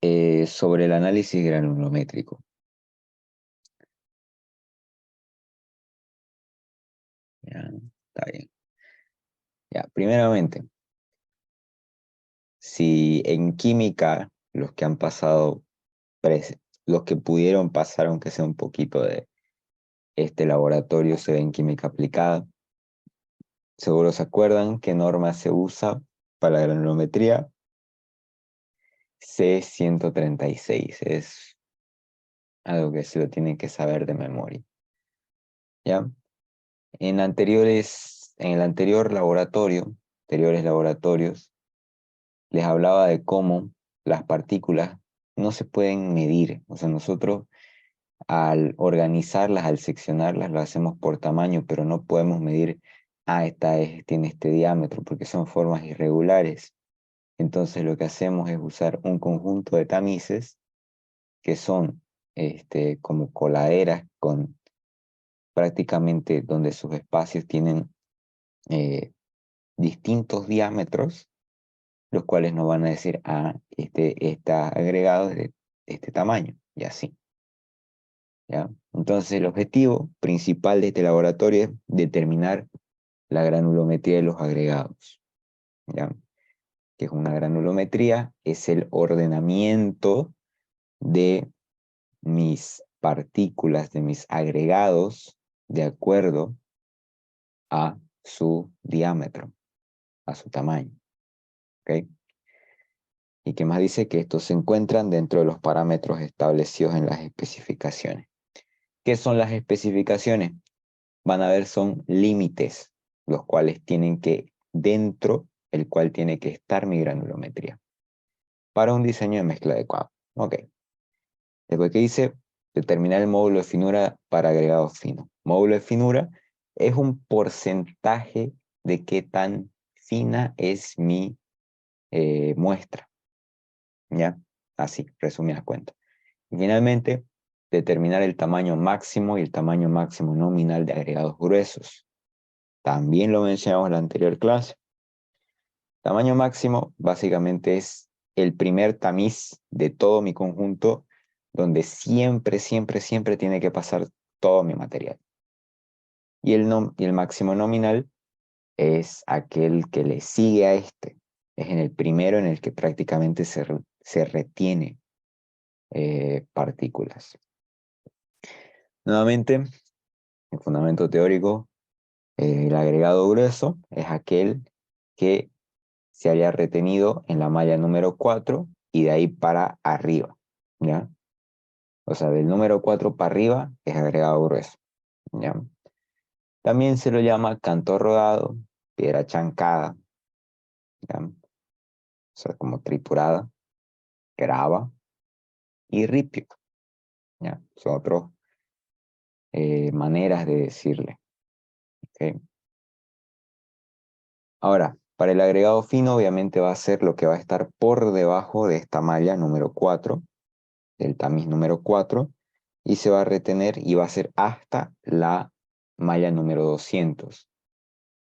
sobre el análisis granulométrico. Ya, está bien. Ya, primeramente, si en química los que han pasado, los que pudieron pasar, aunque sea un poquito de este laboratorio, se ve en química aplicada, seguro se acuerdan qué norma se usa para la granulometría. C136 es algo que se lo tienen que saber de memoria. ¿Ya? En el anterior laboratorio, anteriores laboratorios, les hablaba de cómo las partículas no se pueden medir. O sea, nosotros al organizarlas, al seccionarlas, lo hacemos por tamaño, pero no podemos medir, tiene este diámetro, porque son formas irregulares. Entonces lo que hacemos es usar un conjunto de tamices que son como coladeras con prácticamente donde sus espacios tienen eh, distintos diámetros, los cuales nos van a decir, este está agregado de este tamaño, y así. ¿Ya? Entonces el objetivo principal de este laboratorio es determinar la granulometría de los agregados. ¿Ya? Que es una granulometría, es el ordenamiento de mis partículas, de mis agregados, de acuerdo a su diámetro, a su tamaño. ¿Ok? Y que más dice que estos se encuentran dentro de los parámetros establecidos en las especificaciones. ¿Qué son las especificaciones? Van a ver, son límites, los cuales tienen que, dentro el cual tiene que estar mi granulometría, para un diseño de mezcla adecuado. Ok. Después que dice, determinar el módulo de finura para agregado fino. Módulo de finura es un porcentaje de qué tan fina es mi muestra. ¿Ya? Así, resumida cuenta. Y finalmente, determinar el tamaño máximo y el tamaño máximo nominal de agregados gruesos. También lo mencionamos en la anterior clase. Tamaño máximo básicamente es el primer tamiz de todo mi conjunto donde siempre, siempre, siempre tiene que pasar todo mi material. Y el máximo nominal es aquel que le sigue a este. Es en el primero en el que prácticamente se retiene partículas. Nuevamente, el fundamento teórico, el agregado grueso es aquel que se haya retenido en la malla número 4 y de ahí para arriba, ¿ya? O sea, del número 4 para arriba es agregado grueso, ¿ya? También se lo llama canto rodado, piedra chancada, ¿ya? O sea, como triturada, grava y ripio, ¿ya? Son otras maneras de decirle, ¿ok? Ahora, para el agregado fino, obviamente va a ser lo que va a estar por debajo de esta malla número 4, del tamiz número 4, y se va a retener y va a ser hasta la malla número 200.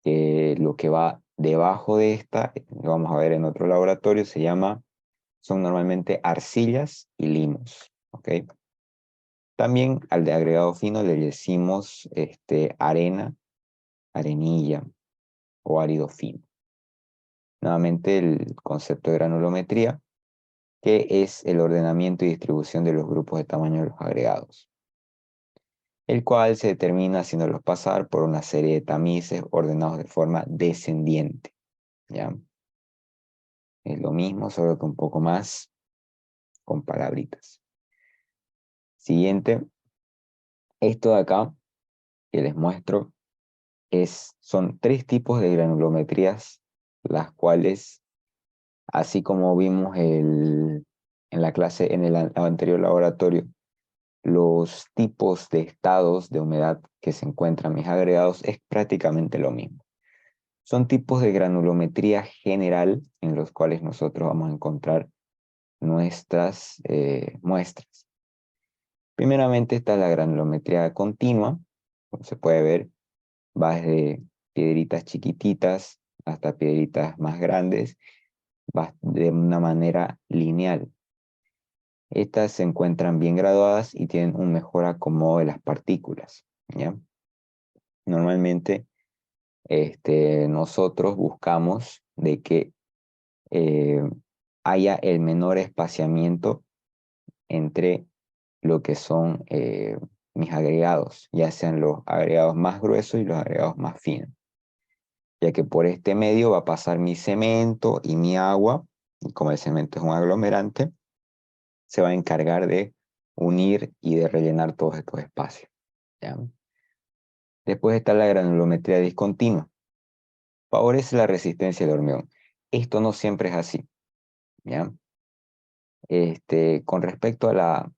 Lo que va debajo de esta, lo vamos a ver en otro laboratorio, son normalmente arcillas y limos. ¿Ok? También al de agregado fino le decimos arena, arenilla o árido fino. Nuevamente el concepto de granulometría, que es el ordenamiento y distribución de los grupos de tamaño de los agregados, el cual se determina haciéndolos pasar por una serie de tamices ordenados de forma descendiente. ¿Ya? Es lo mismo, solo que un poco más con palabritas. Siguiente, esto de acá que les muestro son 3 tipos de granulometrías, las cuales, así como vimos en la clase, en el anterior laboratorio, los tipos de estados de humedad que se encuentran mis agregados es prácticamente lo mismo. Son tipos de granulometría general en los cuales nosotros vamos a encontrar nuestras muestras. Primeramente está la granulometría continua, como se puede ver, va desde piedritas chiquititas hasta piedritas más grandes, va de una manera lineal. Estas se encuentran bien graduadas y tienen un mejor acomodo de las partículas, ¿ya? Normalmente nosotros buscamos de que eh, haya el menor espaciamiento entre lo que son mis agregados, ya sean los agregados más gruesos y los agregados más finos, ya que por este medio va a pasar mi cemento y mi agua, y como el cemento es un aglomerante, se va a encargar de unir y de rellenar todos estos espacios, ¿ya? Después está la granulometría discontinua. Favorece la resistencia del hormigón. Esto no siempre es así, ¿ya? Con respecto a la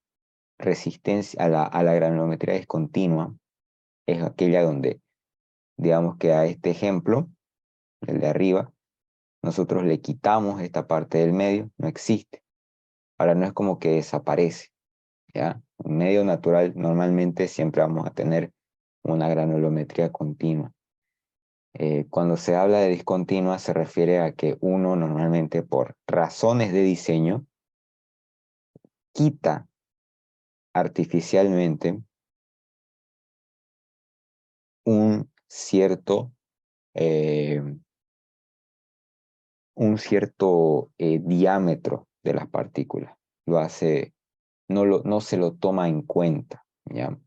resistencia, a la granulometría discontinua, es aquella donde, digamos que a este ejemplo, el de arriba, nosotros le quitamos esta parte del medio, no existe. Ahora no es como que desaparece, ¿ya? En medio natural normalmente siempre vamos a tener una granulometría continua. Cuando se habla de discontinua se refiere a que uno normalmente por razones de diseño quita artificialmente un cierto, eh, diámetro de las partículas. Lo hace, no se lo toma en cuenta, ¿ya?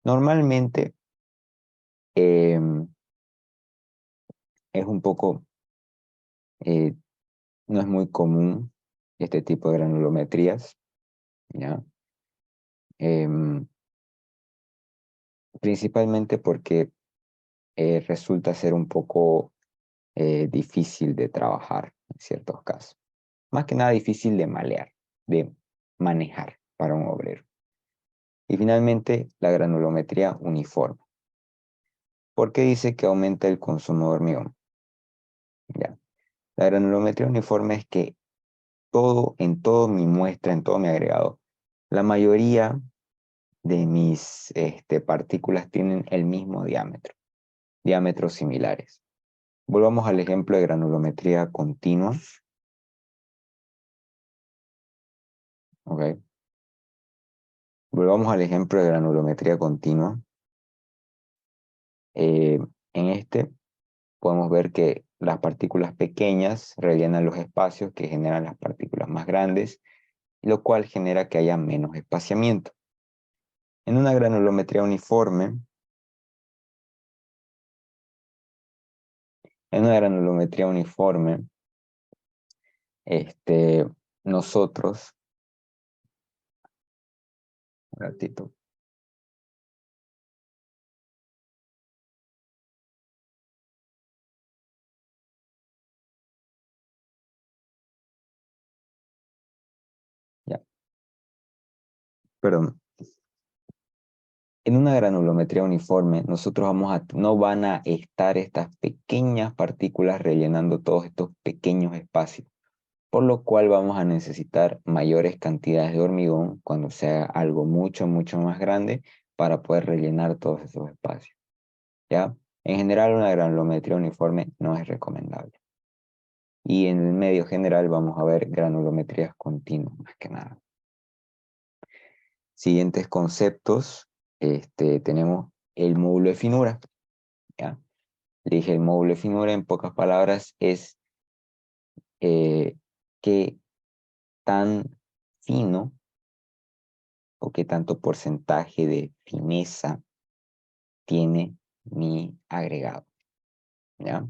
Normalmente es un poco, eh, no es muy común este tipo de granulometrías, ¿ya? Em, Principalmente porque resulta ser un poco difícil de trabajar en ciertos casos. Más que nada difícil de malear, de manejar para un obrero. Y finalmente, la granulometría uniforme. ¿Por qué dice que aumenta el consumo de hormigón? Ya. La granulometría uniforme es que en todo mi muestra, en todo mi agregado, la mayoría de mis partículas tienen el mismo diámetro, diámetros similares. Volvamos al ejemplo de granulometría continua. ¿Ok? Volvamos al ejemplo de granulometría continua. Eh, en podemos ver que las partículas pequeñas rellenan los espacios que generan las partículas más grandes, lo cual genera que haya menos espaciamiento. En una granulometría uniforme, en una granulometría uniforme, nosotros, un ratito, ya, perdón. En una granulometría uniforme, no van a estar estas pequeñas partículas rellenando todos estos pequeños espacios, por lo cual vamos a necesitar mayores cantidades de hormigón cuando sea algo mucho, mucho más grande para poder rellenar todos esos espacios, ¿ya? En general, una granulometría uniforme no es recomendable. Y en el medio general vamos a ver granulometrías continuas, más que nada. Siguientes conceptos, tenemos el módulo de finura, ¿ya? Le dije el módulo de finura, en pocas palabras, es qué tan fino o qué tanto porcentaje de fineza tiene mi agregado, ¿ya?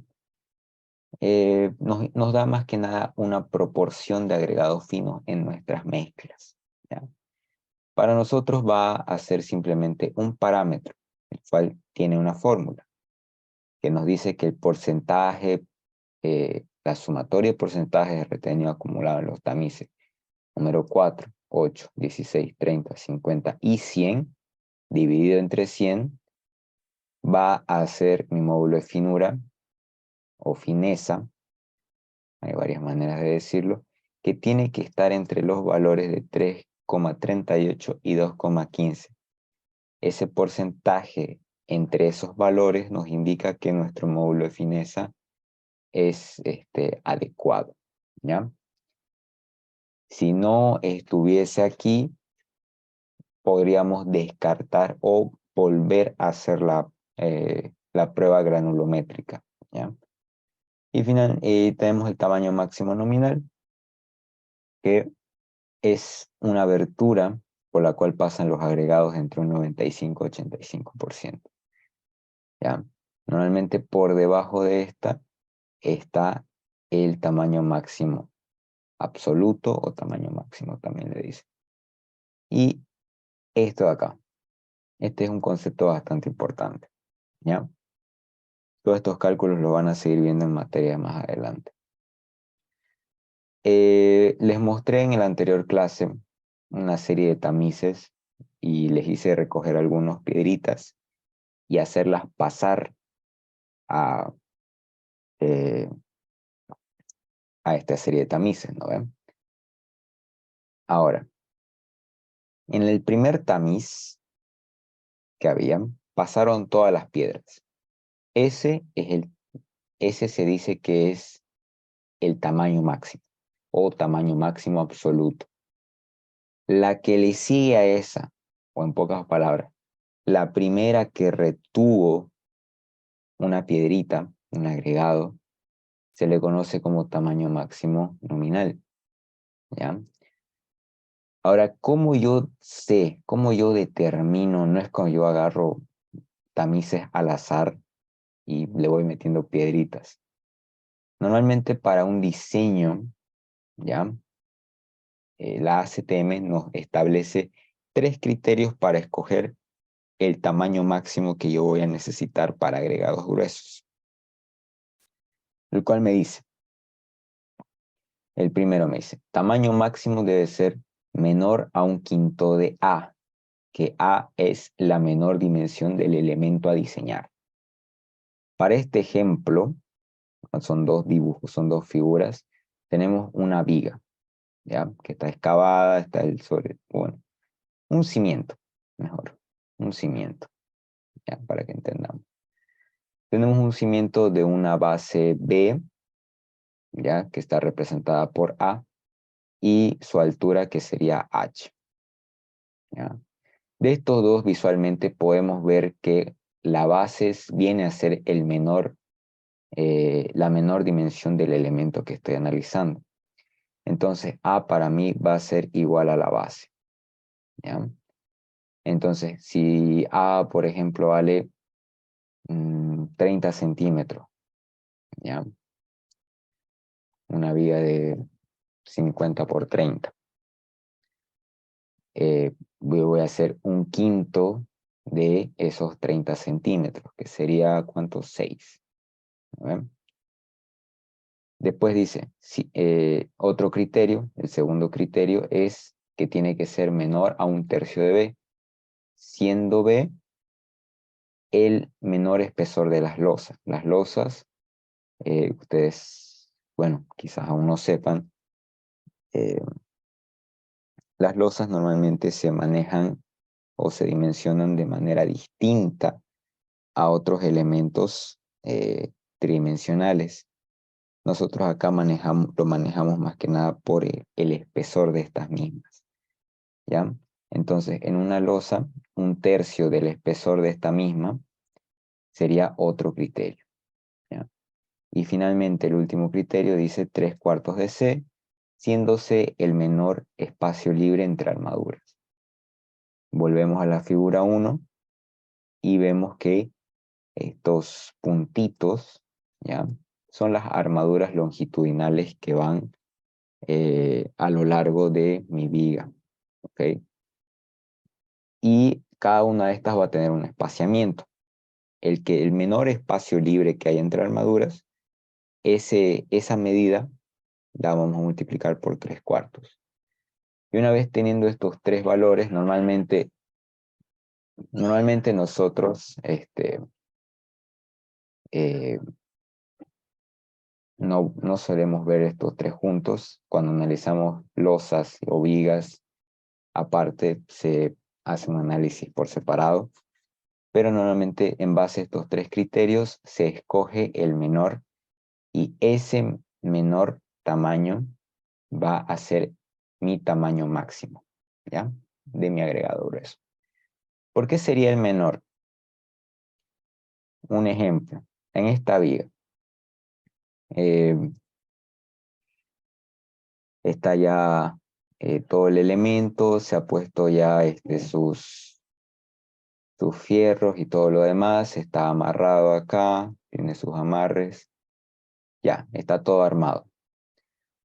Nos da más que nada una proporción de agregados finos en nuestras mezclas, ¿ya? Para nosotros va a ser simplemente un parámetro, el cual tiene una fórmula que nos dice que el porcentaje, la sumatoria de porcentajes retenido acumulado en los tamices número 4, 8, 16, 30, 50 y 100, dividido entre 100, va a ser mi módulo de finura o fineza, hay varias maneras de decirlo, que tiene que estar entre los valores de 3,38 y 2,15. Ese porcentaje entre esos valores nos indica que nuestro módulo de fineza es adecuado, ¿ya? Si no estuviese aquí, podríamos descartar o volver a hacer la prueba granulométrica, ¿ya? Y tenemos el tamaño máximo nominal, que es una abertura por la cual pasan los agregados entre un 95 y 85%, ¿ya? Normalmente por debajo de esta está el tamaño máximo absoluto o tamaño máximo también le dice. Y esto de acá, este es un concepto bastante importante, ¿ya? Todos estos cálculos los van a seguir viendo en materia más adelante. Les mostré en la anterior clase una serie de tamices y les hice recoger algunas piedritas y hacerlas pasar a, eh, a esta serie de tamices, ¿no ven? Ahora, en el primer tamiz que habían, pasaron todas las piedras. Ese se dice que es el tamaño máximo o tamaño máximo absoluto. La que le sigue a esa, o en pocas palabras, la primera que retuvo una piedrita, un agregado, se le conoce como tamaño máximo nominal, ¿ya? Ahora, ¿cómo yo sé, cómo yo determino? No es cuando yo agarro tamices al azar y le voy metiendo piedritas. Normalmente para un diseño, ¿ya? La ACTM nos establece 3 criterios para escoger el tamaño máximo que yo voy a necesitar para agregados gruesos. El cual me dice, el primero me dice, tamaño máximo debe ser menor a 1/5 de A, que A es la menor dimensión del elemento a diseñar. Para este ejemplo, son 2 dibujos, son 2 figuras, tenemos una viga, ¿ya? Que está excavada, está bueno, un cimiento, mejor, un cimiento, ¿ya? Para que entendamos. Tenemos un cimiento de una base B, ¿ya? Que está representada por A, y su altura que sería H, ¿ya? De estos dos visualmente podemos ver que la base viene a ser la menor dimensión del elemento que estoy analizando. Entonces A para mí va a ser igual a la base, ¿ya? Entonces si A, por ejemplo, vale 30 centímetros, ¿ya? Una viga de 50 por 30. Voy a hacer 1/5 de esos 30 centímetros, que sería, ¿cuánto? 6. ¿No? Después dice, otro criterio, el segundo criterio es que tiene que ser menor a 1/3 de B, siendo B el menor espesor de las losas. Las losas, ustedes, bueno, quizás aún no sepan, eh, las losas normalmente se manejan o se dimensionan de manera distinta a otros elementos tridimensionales. Nosotros acá lo manejamos más que nada por el espesor de estas mismas, ¿ya? Entonces, en una losa, 1/3 del espesor de esta misma sería otro criterio, ¿ya? Y finalmente, el último criterio dice 3/4 de C, siendo C el menor espacio libre entre armaduras. Volvemos a la figura 1 y vemos que estos puntitos, ¿ya? Son las armaduras longitudinales que van a lo largo de mi viga, ¿ok? Y cada una de estas va a tener un espaciamiento. El menor espacio libre que hay entre armaduras, esa medida la vamos a multiplicar por 3/4. Y una vez teniendo estos 3 valores, normalmente nosotros eh, no solemos ver estos 3 juntos. Cuando analizamos losas o vigas, aparte se hace un análisis por separado, pero normalmente en base a estos 3 criterios se escoge el menor y ese menor tamaño va a ser mi tamaño máximo, ¿ya? De mi agregado grueso. ¿Por qué sería el menor? Un ejemplo, en esta viga eh, está ya todo el elemento, se ha puesto ya sus fierros y todo lo demás, está amarrado acá, tiene sus amarres, ya, está todo armado.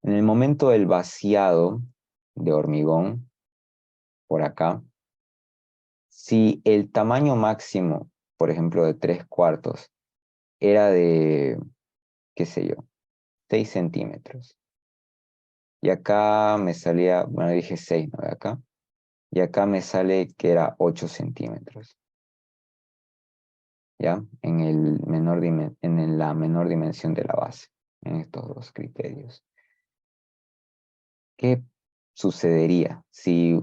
En el momento del vaciado de hormigón, por acá, si el tamaño máximo, por ejemplo, de 3/4, era de, qué sé yo, 6 centímetros, y acá me salía, bueno, dije 6, ¿no? De acá, y acá me sale que era 8 centímetros, ¿ya? En la menor dimensión de la base, en estos dos criterios. ¿Qué sucedería si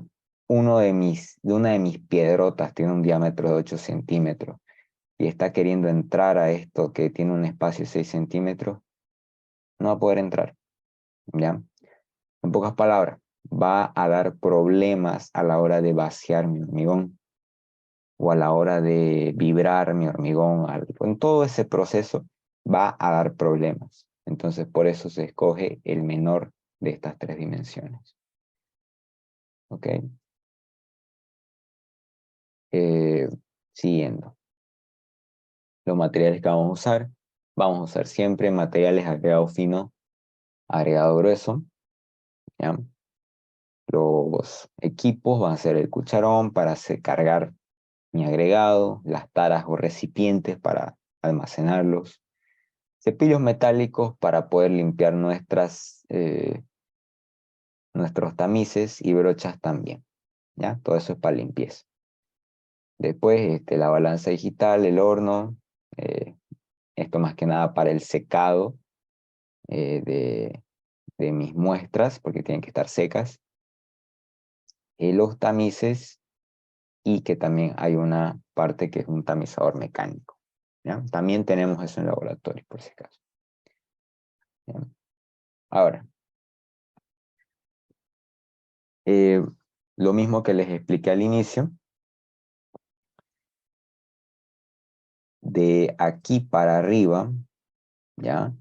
una de mis piedrotas tiene un diámetro de 8 centímetros y está queriendo entrar a esto que tiene un espacio de 6 centímetros? No va a poder entrar, ¿ya? En pocas palabras, va a dar problemas a la hora de vaciar mi hormigón o a la hora de vibrar mi hormigón. En todo ese proceso va a dar problemas. Entonces, por eso se escoge el menor de estas tres dimensiones. ¿Ok? Eh, Siguiendo. Los materiales que vamos a usar siempre materiales agregado fino, agregado grueso, ¿ya? Los equipos van a ser el cucharón para cargar mi agregado, las taras o recipientes para almacenarlos, cepillos metálicos para poder limpiar nuestros tamices y brochas también, ¿ya? Todo eso es para limpieza. Después, la balanza digital, el horno, esto más que nada para el secado de mis muestras, porque tienen que estar secas, los tamices, y que también hay una parte que es un tamizador mecánico, ¿ya? También tenemos eso en laboratorio, por si acaso, ¿ya? Ahora, eh, lo mismo que les expliqué al inicio, de aquí para arriba, ¿ya?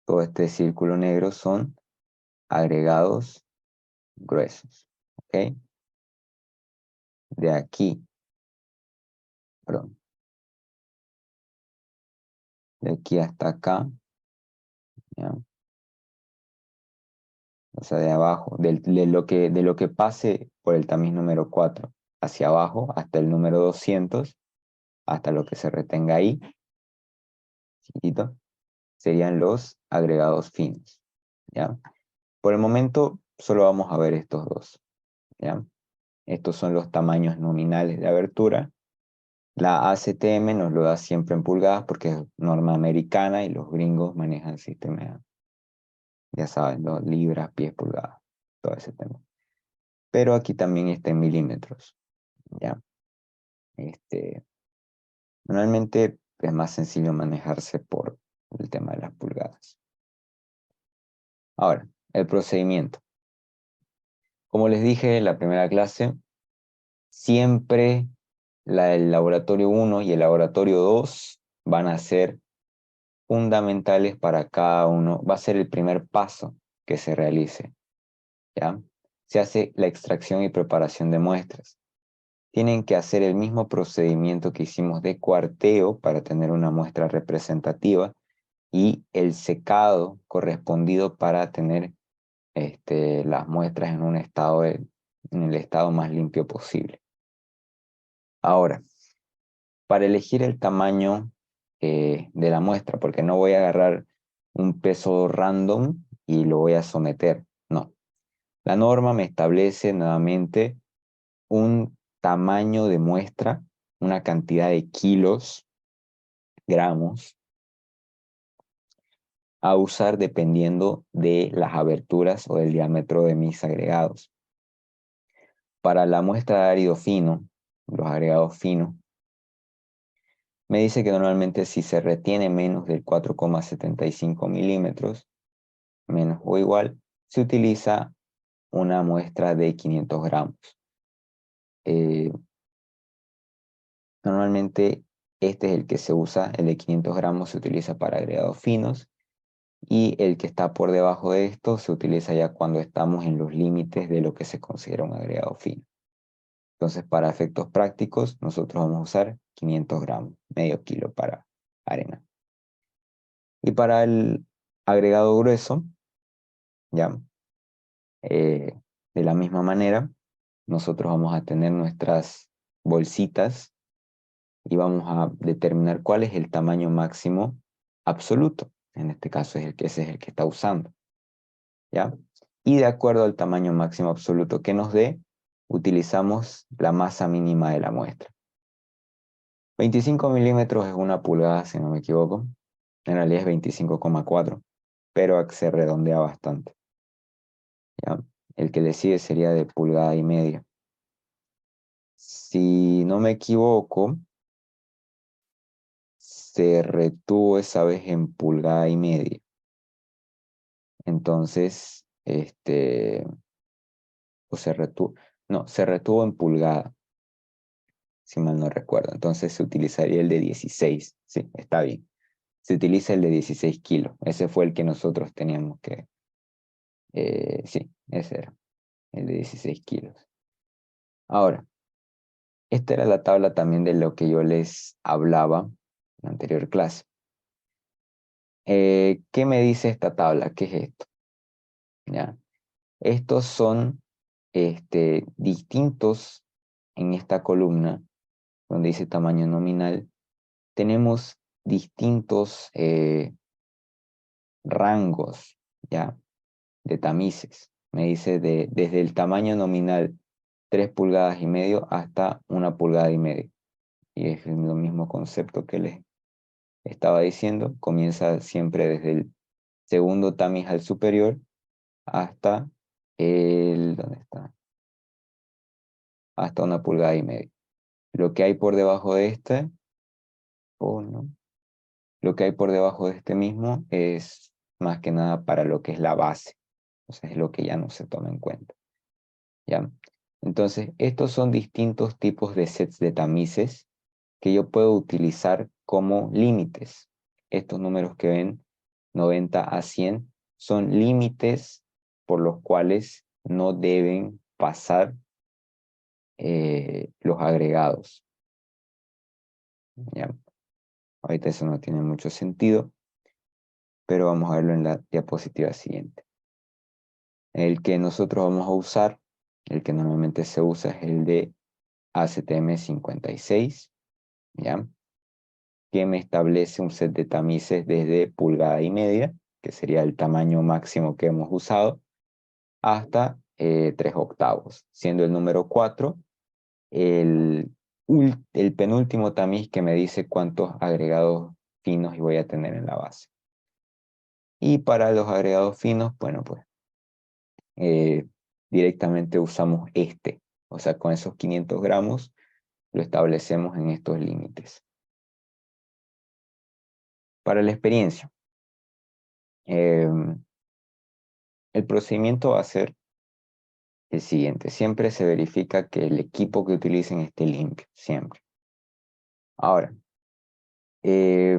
Todo este círculo negro son agregados gruesos, ¿ok? De aquí, perdón, de aquí hasta acá, ¿ya? O sea, de abajo, de lo que pase por el tamiz número 4 hacia abajo, hasta el número 200, hasta lo que se retenga ahí, chiquitito, serían los agregados finos, ¿ya? Por el momento, solo vamos a ver estos dos, ¿ya? Estos son los tamaños nominales de abertura. La ACTM nos lo da siempre en pulgadas porque es norma americana y los gringos manejan el sistema, ya saben, ¿no? Libras, pies, pulgadas, todo ese tema. Pero aquí también está en milímetros, ¿ya? Normalmente es más sencillo manejarse por el tema de las pulgadas. Ahora, el procedimiento. Como les dije en la primera clase, siempre el laboratorio 1 y el laboratorio 2 van a ser fundamentales para cada uno. Va a ser el primer paso que se realice, ¿ya? Se hace la extracción y preparación de muestras. Tienen que hacer el mismo procedimiento que hicimos de cuarteo para tener una muestra representativa y el secado correspondido para tener las muestras en el estado más limpio posible. Ahora, para elegir el tamaño de la muestra, porque no voy a agarrar un peso random y lo voy a someter, no. La norma me establece nuevamente un tamaño de muestra, una cantidad de kilos, gramos, a usar dependiendo de las aberturas o del diámetro de mis agregados. Para la muestra de árido fino, los agregados finos, me dice que normalmente si se retiene menos del 4,75 milímetros, menos o igual, se utiliza una muestra de 500 gramos. Normalmente este es el que se usa, el de 500 gramos se utiliza para agregados finos y el que está por debajo de esto se utiliza ya cuando estamos en los límites de lo que se considera un agregado fino. Entonces, para efectos prácticos, nosotros vamos a usar 500 gramos, medio kilo para arena. Y para el agregado grueso, ya, de la misma manera, nosotros vamos a tener nuestras bolsitas y vamos a determinar cuál es el tamaño máximo absoluto. En este caso es ese es el que está usando, ¿ya? Y de acuerdo al tamaño máximo absoluto que nos dé, utilizamos la masa mínima de la muestra. 25 milímetros es una pulgada, si no me equivoco. En realidad es 25,4, pero se redondea bastante, ¿ya? El que le sigue sería de pulgada y media. Si no me equivoco, se retuvo esa vez en pulgada y media. Entonces, o se retuvo, no, se retuvo en pulgada, si mal no recuerdo. Entonces se utilizaría el de 16. Sí, está bien. Se utiliza el de 16 kilos. Ese fue el que nosotros teníamos que... sí, ese era, el de 16 kilos. Ahora, esta era la tabla también de lo que yo les hablaba en la anterior clase. ¿Qué me dice esta tabla? ¿Qué es esto? ¿Ya? Estos son distintos en esta columna, donde dice tamaño nominal. Tenemos distintos rangos, ¿ya? De tamices. Me dice desde el tamaño nominal 3 pulgadas y medio hasta 1 pulgada y medio. Y es el mismo concepto que les estaba diciendo. Comienza siempre desde el segundo tamiz al superior hasta ¿dónde está? Hasta 1 pulgada y medio. Lo que hay por debajo de este, o no, lo que hay por debajo de este mismo es más que nada para lo que es la base. O sea, es lo que ya no se toma en cuenta. ¿Ya? Entonces, estos son distintos tipos de sets de tamices que yo puedo utilizar como límites. Estos números que ven, 90 a 100, son límites por los cuales no deben pasar los agregados. ¿Ya? Ahorita eso no tiene mucho sentido, pero vamos a verlo en la diapositiva siguiente. El que nosotros vamos a usar, el que normalmente se usa es el de ACTM 56, ¿ya? Que me establece un set de tamices desde pulgada y media, que sería el tamaño máximo que hemos usado, hasta 3 octavos, siendo el número 4 el, el penúltimo tamiz que me dice cuántos agregados finos voy a tener en la base. Y para los agregados finos, bueno, pues directamente usamos este. O sea, con esos 500 gramos lo establecemos en estos límites. Para la experiencia, el procedimiento va a ser el siguiente. Siempre se verifica que el equipo que utilicen esté limpio, siempre. Ahora, eh,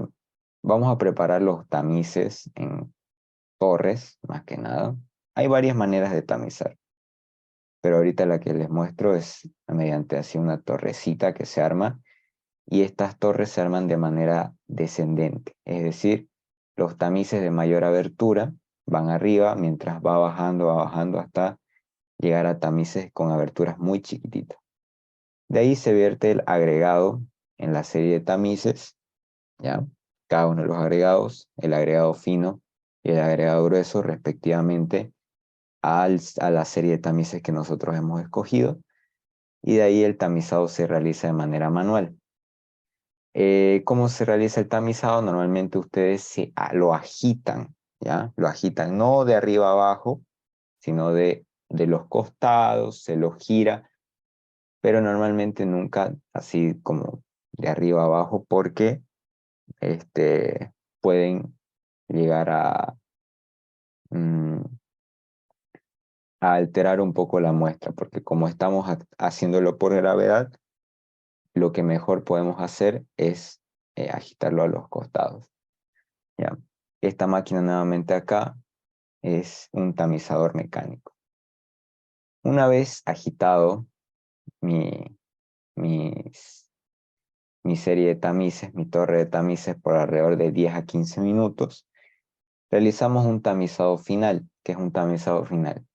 vamos a preparar los tamices en torres, más que nada. Hay varias maneras de tamizar, pero ahorita la que les muestro es mediante así una torrecita que se arma, y estas torres se arman de manera descendente, es decir, los tamices de mayor abertura van arriba mientras va bajando hasta llegar a tamices con aberturas muy chiquititas. De ahí se vierte el agregado en la serie de tamices, ¿ya? Cada uno de los agregados, el agregado fino y el agregado grueso respectivamente a la serie de tamices que nosotros hemos escogido, y de ahí el tamizado se realiza de manera manual. ¿Cómo se realiza el tamizado? Normalmente ustedes lo agitan, ¿ya? Lo agitan no de arriba a abajo, sino de los costados, se lo gira, pero normalmente nunca así como de arriba a abajo, porque pueden llegar mm, a alterar un poco la muestra, porque como estamos haciéndolo por gravedad, lo que mejor podemos hacer es agitarlo a los costados. ¿Ya? Esta máquina nuevamente acá es un tamizador mecánico. Una vez agitado mi, mis- mi serie de tamices, mi torre de tamices por alrededor de 10 a 15 minutos, realizamos un tamizado final. ¿Qué es un tamizado final?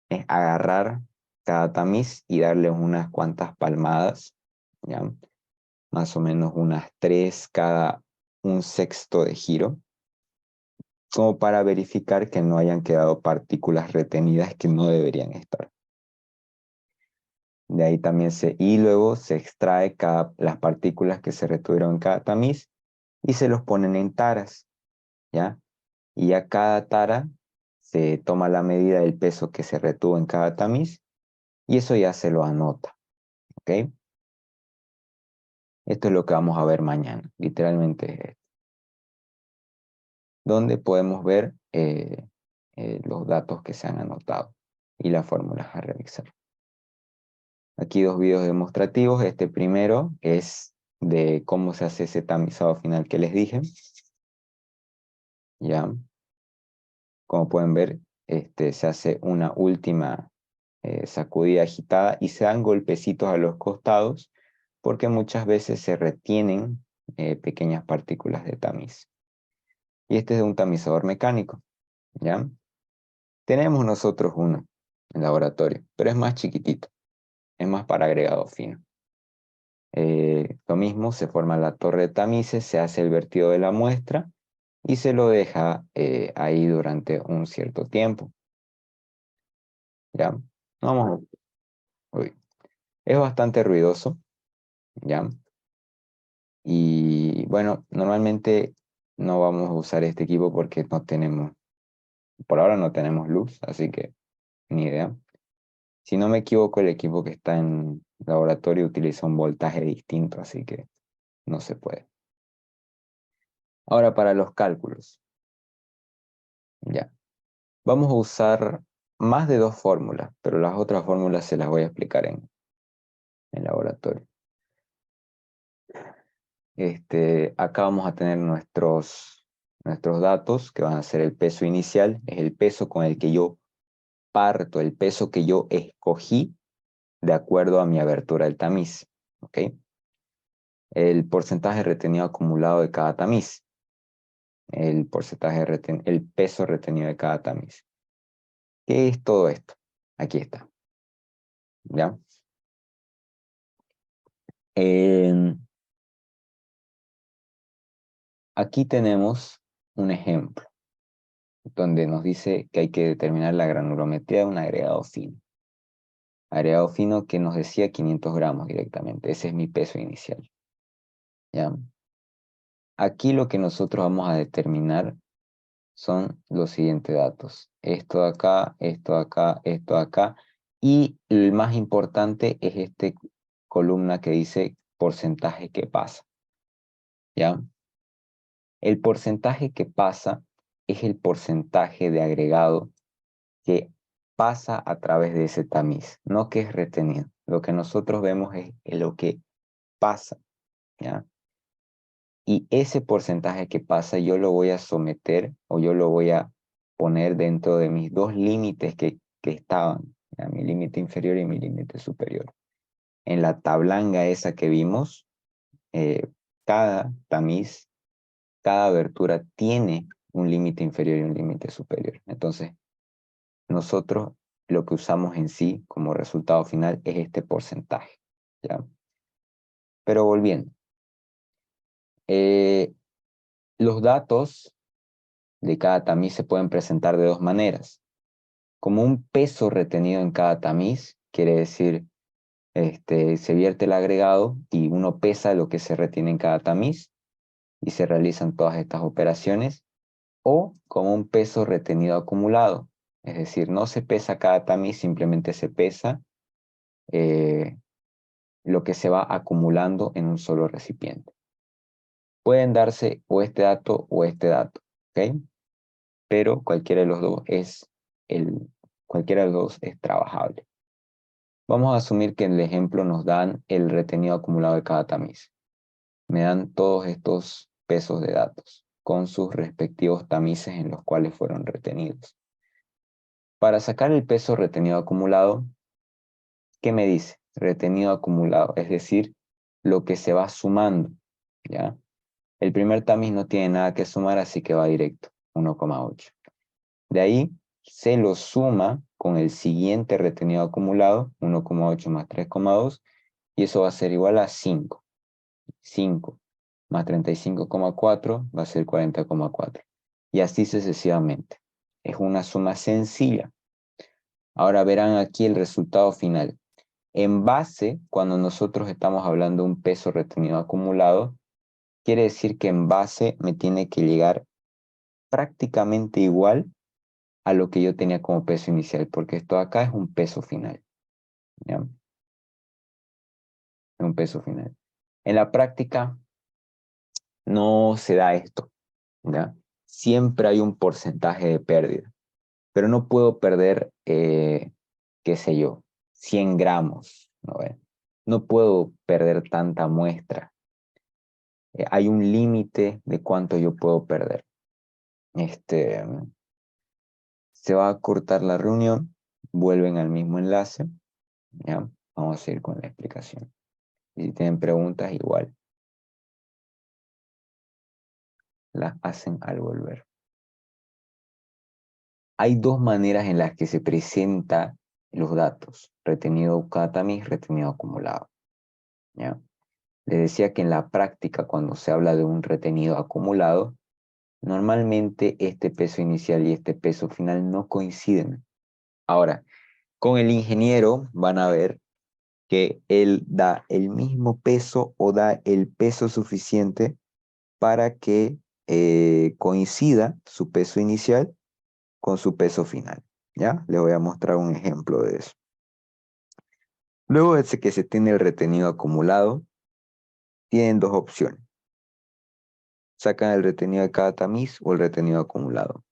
Es agarrar cada tamiz y darle unas cuantas palmadas, ¿ya? Más o menos unas 3 cada un sexto de giro, como para verificar que no hayan quedado partículas retenidas que no deberían estar. De ahí también y luego se extrae las partículas que se retuvieron en cada tamiz y se los ponen en taras, ¿ya? Y a cada tara se toma la medida del peso que se retuvo en cada tamiz y eso ya se lo anota, ¿ok? Esto es lo que vamos a ver mañana, literalmente es esto, donde podemos ver los datos que se han anotado y las fórmulas a realizar. Aquí dos videos demostrativos. Este primero es de cómo se hace ese tamizado final que les dije. Ya, como pueden ver, se hace una última sacudida agitada y se dan golpecitos a los costados porque muchas veces se retienen pequeñas partículas de tamiz. Y este es de un tamizador mecánico, ¿ya? Tenemos nosotros uno en laboratorio, pero es más chiquitito, es más para agregado fino. Lo mismo, se forma la torre de tamices, se hace el vertido de la muestra y se lo deja ahí durante un cierto tiempo. ¿Ya? Vamos. Uy. Es bastante ruidoso, ¿ya? Y bueno, normalmente no vamos a usar este equipo porque no tenemos, por ahora no tenemos luz, así que ni idea. Si no me equivoco, el equipo que está en laboratorio utiliza un voltaje distinto, así que no se puede. Ahora para los cálculos, ¿ya? Vamos a usar más de dos fórmulas, pero las otras fórmulas se las voy a explicar en laboratorio. Acá vamos a tener nuestros datos, que van a ser el peso inicial, es el peso con el que yo parto, el peso que yo escogí de acuerdo a mi abertura del tamiz. ¿Ok? El porcentaje retenido acumulado de cada tamiz, el peso retenido de cada tamiz. ¿Qué es todo esto? Aquí está. ¿Ya? Aquí tenemos un ejemplo donde nos dice que hay que determinar la granulometría de un agregado fino. Agregado fino que nos decía 500 gramos directamente. Ese es mi peso inicial. ¿Ya? Aquí lo que nosotros vamos a determinar son los siguientes datos. Esto de acá, esto de acá, esto de acá. Y el más importante es esta columna que dice porcentaje que pasa. ¿Ya? El porcentaje que pasa es el porcentaje de agregado que pasa a través de ese tamiz, no que es retenido. Lo que nosotros vemos es lo que pasa, ¿ya? Y ese porcentaje que pasa yo lo voy a someter o yo lo voy a poner dentro de mis dos límites que estaban, ¿ya? Mi límite inferior y mi límite superior. En la tablanga esa que vimos, cada tamiz, cada abertura tiene un límite inferior y un límite superior. Entonces, nosotros lo que usamos en sí como resultado final es este porcentaje, ¿ya? Pero volviendo, eh, los datos de cada tamiz se pueden presentar de dos maneras. Como un peso retenido en cada tamiz, quiere decir, se vierte el agregado y uno pesa lo que se retiene en cada tamiz y se realizan todas estas operaciones, o como un peso retenido acumulado, es decir, no se pesa cada tamiz, simplemente se pesa eh, lo que se va acumulando en un solo recipiente. Pueden darse o este dato, ¿ok? Pero cualquiera de los dos es el Cualquiera de los dos es trabajable. Vamos a asumir que en el ejemplo nos dan el retenido acumulado de cada tamiz. Me dan todos estos pesos de datos con sus respectivos tamices en los cuales fueron retenidos. Para sacar el peso retenido acumulado, ¿qué me dice? Retenido acumulado, es decir, lo que se va sumando, ¿ya? El primer tamiz no tiene nada que sumar, así que va directo, 1,8. De ahí se lo suma con el siguiente retenido acumulado, 1,8 más 3,2, y eso va a ser igual a 5. 5 más 35,4 va a ser 40,4. Y así sucesivamente. Es una suma sencilla. Ahora verán aquí el resultado final. En base, cuando nosotros estamos hablando de un peso retenido acumulado, quiere decir que en base me tiene que llegar prácticamente igual a lo que yo tenía como peso inicial, porque esto acá es un peso final, ¿ya? Es un peso final. En la práctica no se da esto, ¿ya? Siempre hay un porcentaje de pérdida, pero no puedo perder, qué sé yo, 100 gramos, ¿no ve? No puedo perder tanta muestra. Hay un límite de cuánto yo puedo perder. Este, Se va a cortar la reunión, vuelven al mismo enlace, ¿ya? Vamos a seguir con la explicación. Y si tienen preguntas, igual las hacen al volver. Hay dos maneras en las que se presentan los datos, retenido cada tamiz, retenido acumulado, ¿ya? Les decía que en la práctica, cuando se habla de un retenido acumulado, normalmente este peso inicial y este peso final no coinciden. Ahora, con el ingeniero van a ver que él da el mismo peso o da el peso suficiente para que coincida su peso inicial con su peso final. ¿Ya? Les voy a mostrar un ejemplo de eso. Luego de que se tiene el retenido acumulado, tienen dos opciones. Sacan el retenido de cada tamiz o el retenido acumulado.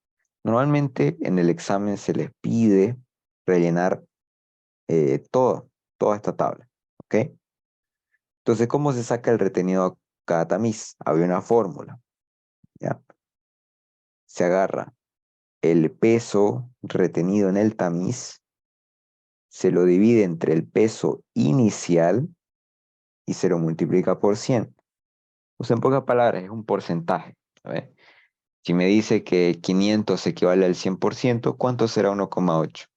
Normalmente en el examen se les pide rellenar toda esta tabla. ¿Ok? Entonces, ¿cómo se saca el retenido a cada tamiz? Había una fórmula. ¿Ya? Se agarra el peso retenido en el tamiz, se lo divide entre el peso inicial y se lo multiplica por 100. O sea, en pocas palabras, es un porcentaje. A ver, si me dice que 500 equivale al 100%, ¿cuánto será 1,8?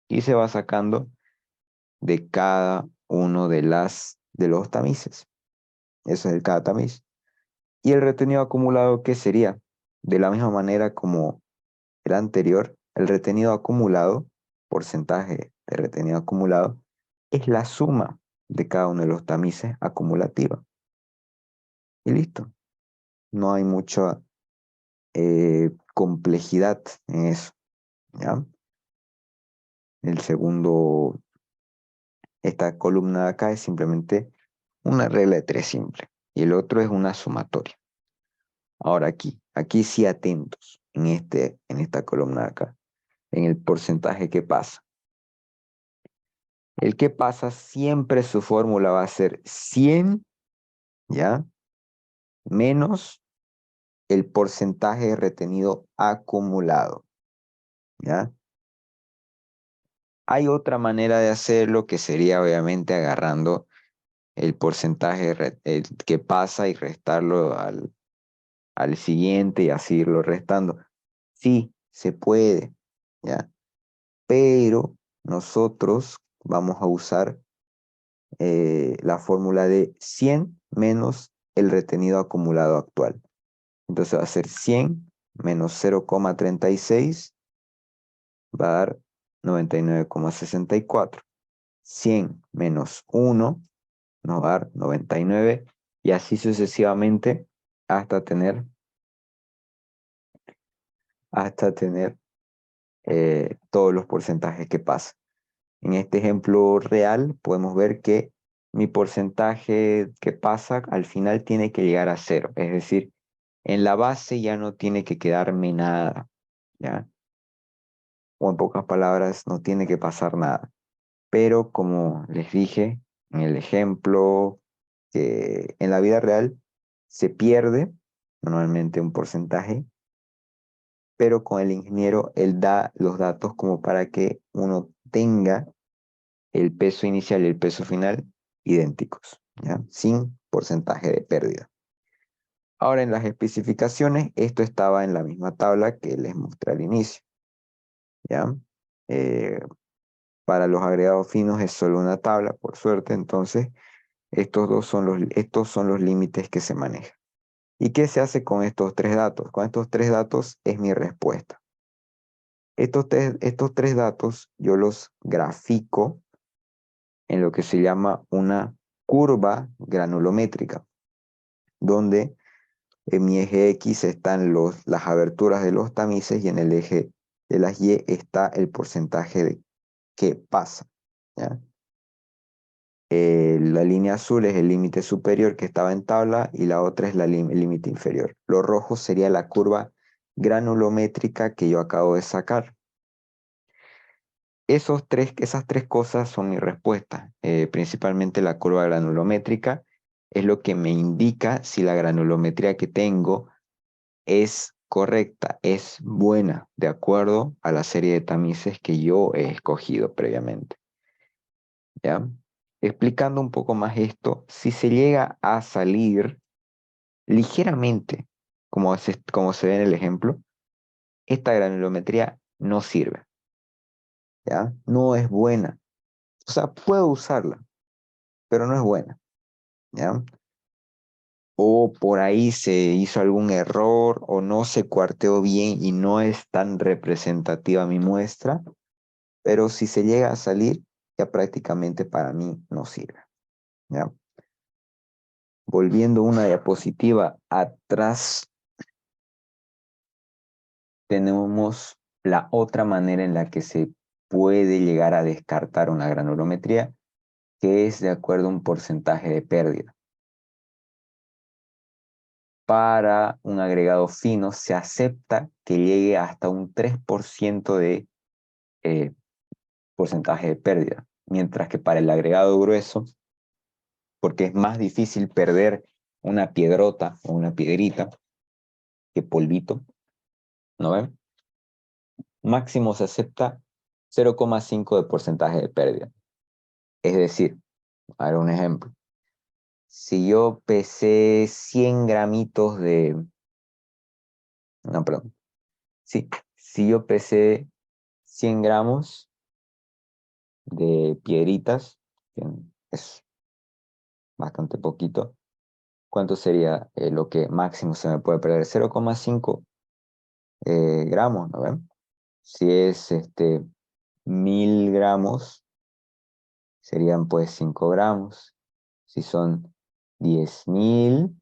Y se va sacando de cada uno de los tamices. Eso es el cada tamiz. Y el retenido acumulado, ¿qué sería? De la misma manera como el anterior, el retenido acumulado, porcentaje de retenido acumulado, es la suma de cada uno de los tamices acumulativa. Y listo. No hay mucha complejidad en eso. ¿Ya? El segundo, esta columna de acá es simplemente una regla de tres simple. Y el otro es una sumatoria. Ahora aquí sí atentos en esta columna de acá, en el porcentaje que pasa. El que pasa siempre su fórmula va a ser 100, ¿ya? Menos el porcentaje retenido acumulado, ¿ya? Hay otra manera de hacerlo que sería obviamente agarrando el porcentaje que pasa y restarlo al siguiente y así irlo restando. Sí, se puede, ¿ya? Pero nosotros vamos a usar la fórmula de 100 menos el retenido acumulado actual. Entonces va a ser 100 menos 0,36 va a dar 99,64. 100 menos 1 nos va a dar 99 y así sucesivamente hasta tener, hasta tener todos los porcentajes que pasan. En este ejemplo real podemos ver que mi porcentaje que pasa al final tiene que llegar a cero. Es decir, en la base ya no tiene que quedarme nada, ¿ya? o en pocas palabras, no tiene que pasar nada. Pero como les dije en el ejemplo, que en la vida real se pierde normalmente un porcentaje, pero con el ingeniero él da los datos como para que uno tenga el peso inicial y el peso final idénticos, ¿ya? Sin porcentaje de pérdida. Ahora en las especificaciones, esto estaba en la misma tabla que les mostré al inicio, ¿ya? Eh, para los agregados finos es solo una tabla, por suerte, entonces estos son los límites que se manejan. ¿Y qué se hace con estos tres datos? Con estos tres datos es mi respuesta. Estos tres datos yo los grafico en lo que se llama una curva granulométrica, donde en mi eje X están las aberturas de los tamices y en el eje de las Y está el porcentaje de que pasa, ¿ya? La línea azul es el límite superior que estaba en tabla y la otra es el límite inferior. Lo rojo sería la curva granulométrica que yo acabo de sacar. Esas tres cosas son mi respuesta. Principalmente la curva granulométrica es lo que me indica si la granulometría que tengo es correcta, es buena, de acuerdo a la serie de tamices que yo he escogido previamente. ¿Ya? Explicando un poco más esto, si se llega a salir ligeramente, como se ve en el ejemplo, esta granulometría no sirve, ¿ya? No es buena. O sea, puedo usarla, pero no es buena, ¿ya? O por ahí se hizo algún error o no se cuarteó bien y no es tan representativa mi muestra, pero si se llega a salir, ya prácticamente para mí no sirve, ¿ya? Volviendo una diapositiva atrás, tenemos la otra manera en la que se puede llegar a descartar una granulometría, que es de acuerdo a un porcentaje de pérdida. Para un agregado fino se acepta que llegue hasta un 3% de eh, porcentaje de pérdida, mientras que para el agregado grueso, porque es más difícil perder una piedrota o una piedrita que polvito, ¿no ven? Máximo se acepta 0,5 de porcentaje de pérdida. Es decir, a ver un ejemplo. Si yo pesé 100 gramitos de... No, perdón. Sí, si yo pesé 100 gramos de piedritas, que es bastante poquito, ¿cuánto sería lo que máximo se me puede perder? 0,5 gramos, ¿no ven? Si es 1000 gramos, serían pues 5 gramos. Si son 10.000,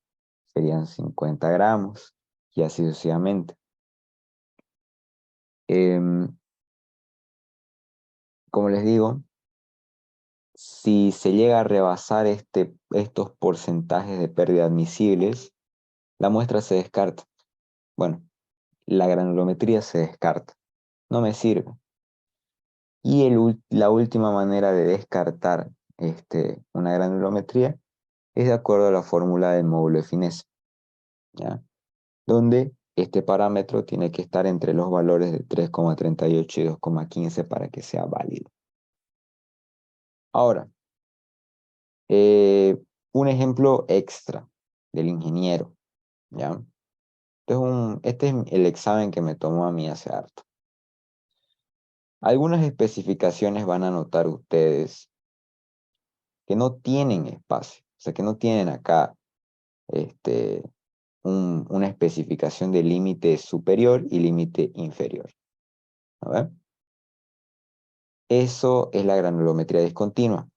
serían 50 gramos, y así sucesivamente. Como les digo, si se llega a rebasar estos porcentajes de pérdida admisibles, la muestra se descarta. Bueno, la granulometría se descarta. No me sirve. Y la última manera de descartar una granulometría es de acuerdo a la fórmula del módulo de fineza, ¿ya? Donde este parámetro tiene que estar entre los valores de 3,38 y 2,15 para que sea válido. Ahora, un ejemplo extra del ingeniero, ¿ya? Este es el examen que me tomó a mí hace harto. Algunas especificaciones van a notar ustedes que no tienen espacio, o sea, que no tienen acá este, una especificación de límite superior y límite inferior. ¿A ver? Eso es la granulometría discontinua.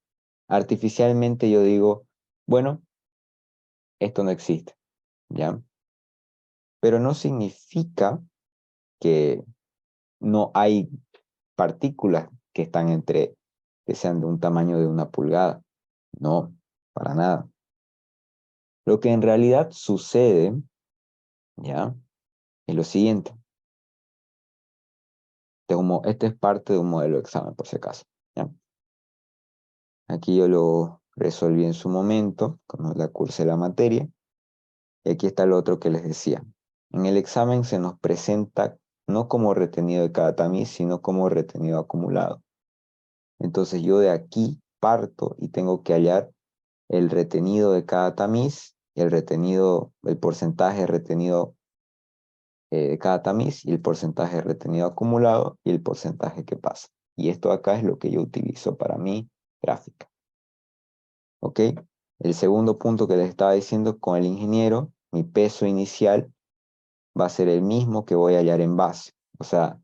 Artificialmente yo digo, bueno, esto no existe, ¿ya? Pero no significa que no hay partículas que sean de un tamaño de 1 pulgada. No, para nada. Lo que en realidad sucede, ¿ya? Es lo siguiente. Este es parte de un modelo de examen, por si acaso, ¿ya? Aquí yo lo resolví en su momento, cuando la cursé la materia. Y aquí está lo otro que les decía. En el examen se nos presenta no como retenido de cada tamiz, sino como retenido acumulado. Entonces yo de aquí parto y tengo que hallar el retenido de cada tamiz, el porcentaje retenido de cada tamiz y el porcentaje retenido acumulado y el porcentaje que pasa. Y esto acá es lo que yo utilizo para mi gráfica. ¿Ok? El segundo punto que les estaba diciendo con el ingeniero, mi peso inicial va a ser el mismo que voy a hallar en base. O sea,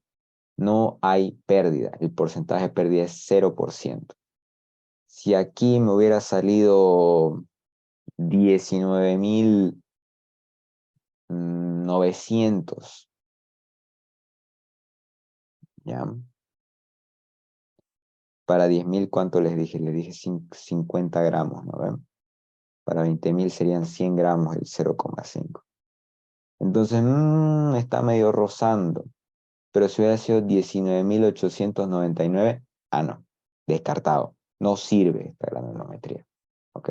no hay pérdida. El porcentaje de pérdida es 0%. Si aquí me hubiera salido 19.900, ¿ya? Para 10.000, ¿cuánto les dije? Les dije 50 gramos, ¿no ven? Para 20.000 serían 100 gramos el 0,5. Entonces, está medio rozando. Pero si hubiera sido 19.899, no, descartado. No sirve esta granulometría. ¿Ok?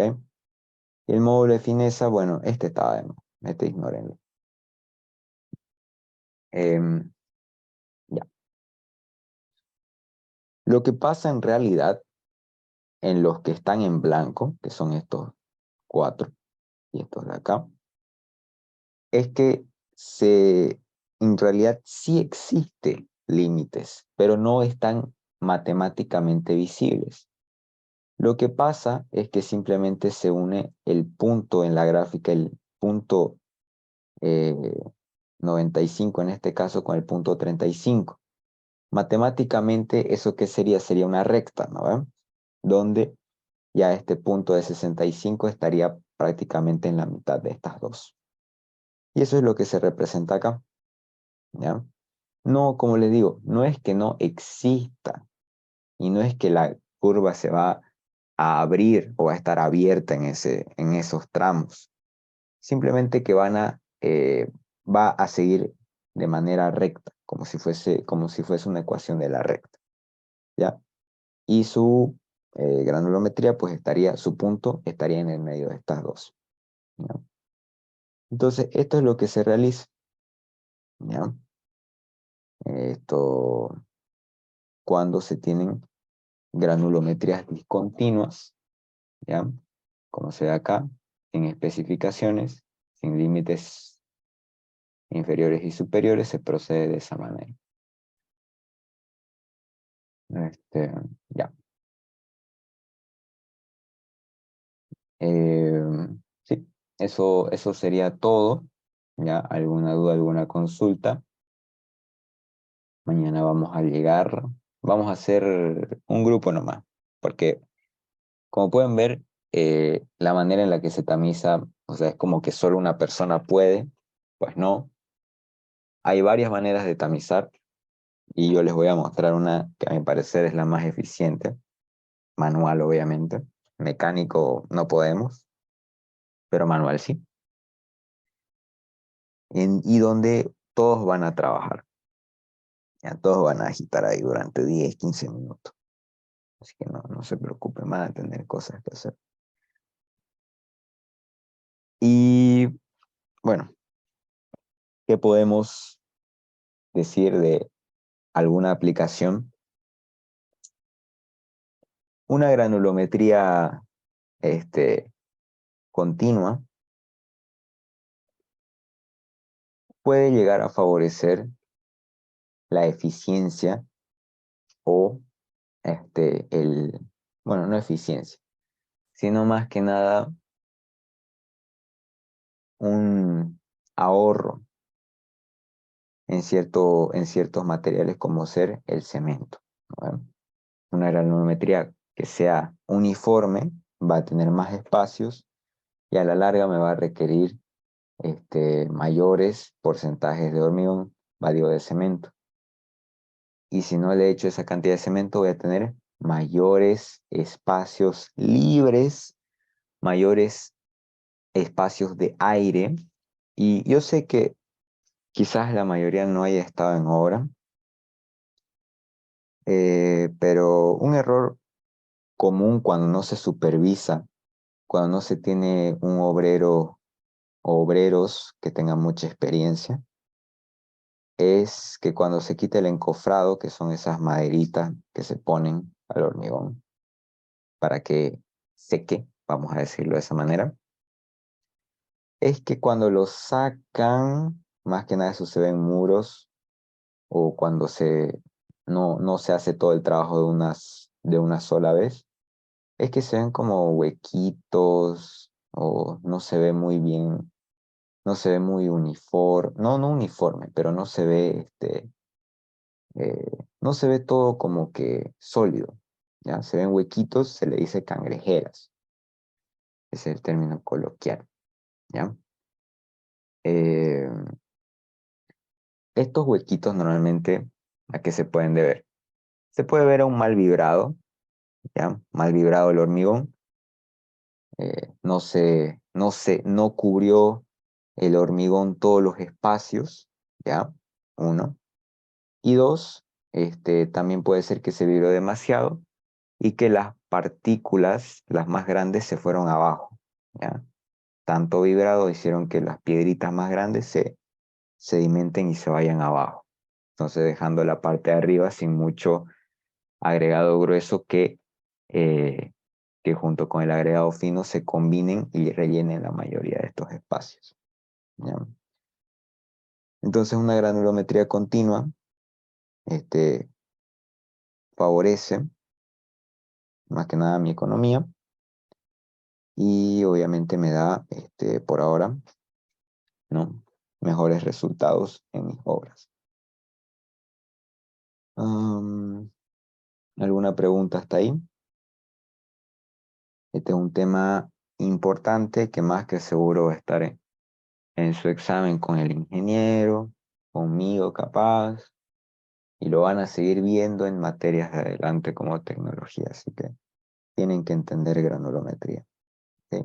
Y el módulo de fineza, bueno, este estaba de más. Este ignórenlo. Ya. Lo que pasa en realidad en los que están en blanco, que son estos 4 y estos de acá, es que en realidad sí existe límites, pero no están matemáticamente visibles. Lo que pasa es que simplemente se une el punto en la gráfica, el punto 95 en este caso con el punto 35. Matemáticamente, ¿eso qué sería? Sería una recta, ¿no ven? Donde ya este punto de 65 estaría prácticamente en la mitad de estas dos. Y eso es lo que se representa acá, ¿ya? No, como les digo, no es que no exista y no es que la curva se va a abrir o va a estar abierta en esos tramos. Simplemente que va a seguir de manera recta, como si fuese una ecuación de la recta, ¿ya? Y su granulometría, pues su punto estaría en el medio de estas dos, ¿ya? Entonces, esto es lo que se realiza, ¿ya? Esto cuando se tienen granulometrías discontinuas, ¿ya? Como se ve acá, sin especificaciones, sin límites inferiores y superiores, se procede de esa manera. Ya. Sí, eso sería todo. ¿Ya? ¿Alguna duda, alguna consulta? Mañana vamos a hacer un grupo nomás, porque como pueden ver, la manera en la que se tamiza, o sea, es como que solo una persona puede, pues no. Hay varias maneras de tamizar y yo les voy a mostrar una que a mi parecer es la más eficiente, manual obviamente. Mecánico no podemos, pero manual sí. Y donde todos van a trabajar. Ya todos van a agitar ahí durante 10, 15 minutos. Así que no se preocupen, van a tener cosas que hacer. Y bueno, ¿qué podemos decir de alguna aplicación? Una granulometría continua puede llegar a favorecer la eficiencia o bueno, no eficiencia, sino más que nada un ahorro en ciertos materiales como ser el cemento, ¿no? Una granulometría que sea uniforme va a tener más espacios y a la larga me va a requerir mayores porcentajes de hormigón, digo de cemento. Y si no le echo esa cantidad de cemento, voy a tener mayores espacios libres, mayores espacios de aire. Y yo sé que quizás la mayoría no haya estado en obra, Pero un error común cuando no se supervisa, cuando no se tiene un obrero o obreros que tengan mucha experiencia, es que cuando se quita el encofrado, que son esas maderitas que se ponen al hormigón para que seque, vamos a decirlo de esa manera, es que cuando lo sacan, más que nada eso se ve en muros o cuando no se hace todo el trabajo de una sola vez, es que se ven como huequitos o no se ve muy bien, no se ve muy uniforme, no uniforme, pero no se ve no se ve todo como que sólido, ¿ya? Se ven huequitos, se le dice cangrejeras, ese es el término coloquial, ¿ya? Eh, Estos huequitos normalmente, ¿a qué se pueden deber? Se puede ver a un mal vibrado, ¿ya? Mal vibrado el hormigón, no cubrió el hormigón todos los espacios, ¿ya? Uno. Y dos, también puede ser que se vibró demasiado y que las partículas, las más grandes, se fueron abajo, ¿ya? Tanto vibrado hicieron que las piedritas más grandes se sedimenten y se vayan abajo. Entonces dejando la parte de arriba sin mucho agregado grueso eh, que junto con el agregado fino se combinen y rellenen la mayoría de estos espacios, ¿ya? Entonces una granulometría continua este, favorece más que nada mi economía y obviamente me da por ahora, ¿no? Mejores resultados en mis obras. Am, ¿Alguna pregunta hasta ahí? Este es un tema importante que más que seguro va a estar en su examen con el ingeniero, conmigo capaz, y lo van a seguir viendo en materias de adelante como tecnología, así que tienen que entender granulometría, ¿sí?